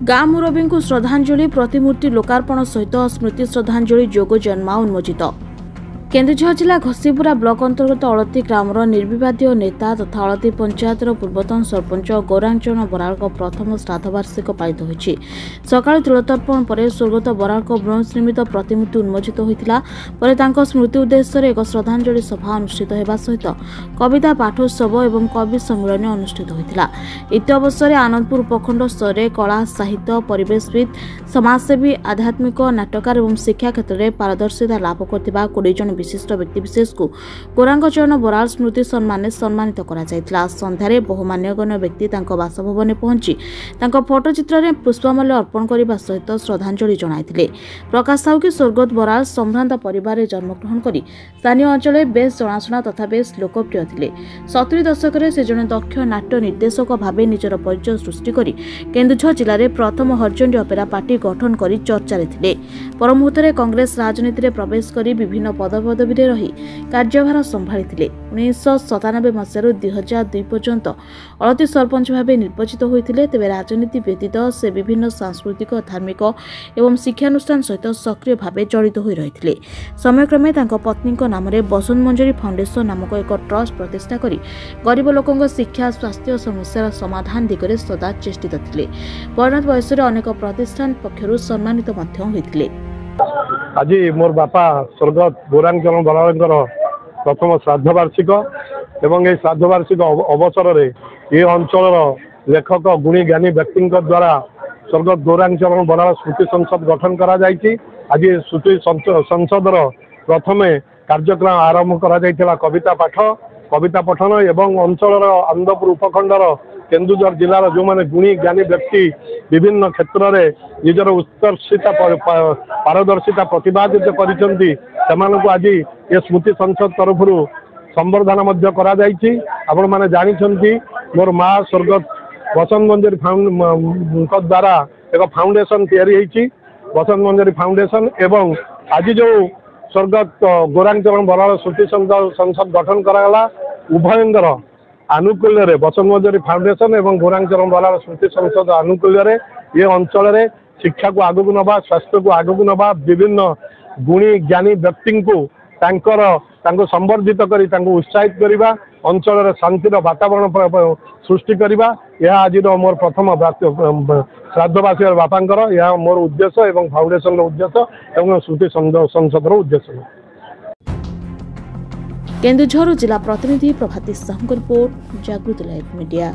गाँ मुरबी को श्रद्धांजलि प्रतिमूर्ति लोकार्पण सहित स्मृति श्रद्धांजलि जोग जन्मा उन्मोचित। केन्दुझर जिला घसीपुरा ब्लॉक अंतर्गत अलती ग्रामर निर्विवादीय नेता तथा अलती पंचायतर पूर्वतन सरपंच गौरांचरण बराड़ प्रथम श्राद्धवार्षिक पालित होइछि। सकाळ तिलतर्पण पर स्वर्गत बराड़ ब्रोंज निर्मित प्रतिमूर्ति उन्मोचित होइतिला। परे तांको स्मृति उद्देश्य एक श्रद्धांजलि सभा अनुष्ठित हेबा सहित कविता पाठोत्सव एवं कवि सम्मेलन अनुष्ठित होइतिला। इत अवसर आनंदपुर उपखंड स्तर कला साहित्य परिवेशविद समाजसेवी आध्यात्मिक नाटकार और शिक्षा क्षेत्र में पारदर्शिता लाभ करथिबा 20 जन विशिष्ट व्यक्तिविशेष को गौरांचरण बराड़ स्मृति सम्मान सम्मानित करा जायतिला। संध्यारे बहु मान्यगण्य व्यक्ति तांको बासभवन पहुंची तांको फोटोचित्र में पुष्पमाल्य अर्पण करने सहित श्रद्धांजलि जणाइथिले। प्रकाश साहू की स्वर्गत बराड़ संभ्रांत परिवार में जन्मग्रहण कर स्थानीय अंचल बेस जनाशुना तथा बेस लोकप्रिय थिले। 70 दशक से जड़े दक्ष नाट्य निर्देशक भाव निजर परिचय सृष्टि कर केन्दुझर जिले में प्रथम हरचंडी अपेरा पार्टी गठन कर चर्चा थे। पर मुहूर्त कांग्रेस राजनीति में प्रवेश कर विभिन्न पदपदवी रही कार्यभार संभाली 1997 मसीह 2002 पर्यंत अलती सरपंच भाव निर्वाचित होते। तेज राजनीति व्यतीत से विभिन्न सांस्कृतिक धार्मिक एवं शिक्षानुष्ठान सहित सक्रिय भाव जड़ित हो रही। समयक्रमे पत्नी नाम बसंत मंजरी फाउंडेशन नामक एक ट्रस्ट प्रतिष्ठा कर गरीब लोकों शिक्षा स्वास्थ्य समस्या समाधान दिगरे सदा चेष्टित थे। परिणत वयस अनेक प्रतिष्ठान पक्षर सम्मानित होते। आज मोर बापा स्वर्गत गौरांचरण बराड़ प्रथम श्राद्धवार्षिक एवं ये श्राद्धवार्षिक अवसर में ये अंचल लेखक गुणी ज्ञानी व्यक्ति द्वारा स्वर्गत गौरांचरण बराड़ स्मृति संसद गठन करा जायछि। आज स्मृति संसद प्रथम कार्यक्रम आरंभ करा कविता पाठ कविता पठन एवं अंचल आनंदपुर उपखंडर केन्दुझर जिलार जो माने गुणी ज्ञानी व्यक्ति विभिन्न क्षेत्र में निजर उत्कर्षिता पारदर्शिता प्रतिपादित करिसेंती सेमानकु आज ये स्मृति संसद तरफ संबर्धना करा जायछि। आपण माने जानिछंती मोर मां स्वर्गत बसंत मंजरी द्वारा एक फाउंडेशन तैयारी होइछि बसंत मंजरी फाउंडेशन एवं आज जो स्वर्गत गौरांचरण बराड़ स्मृति संसद गठन कराला उभयंकर आनुकूल्य बसंत मंजरी फाउंडेशन एवं गौरांचरण बराड़ स्मृति संसद आनुकूल्य ये अंचल में शिक्षा को आगक नवा स्वास्थ्य को आगक नवा विभिन्न गुणी ज्ञानी व्यक्ति को संवर्धित कर उत्साहित करने अंचल शांतिर वातावरण सृष्टि करने यह आज मोर प्रथम श्राद्धवासी बापांकर यह मोर उद्देश्य एवं फाउंडेशन उद्देश्य एवं स्मृति संसद उद्देश्य। केन्दुझर जिला प्रतिनिधि प्रभाती साहू रिपोर्ट जागृति लाइव मीडिया।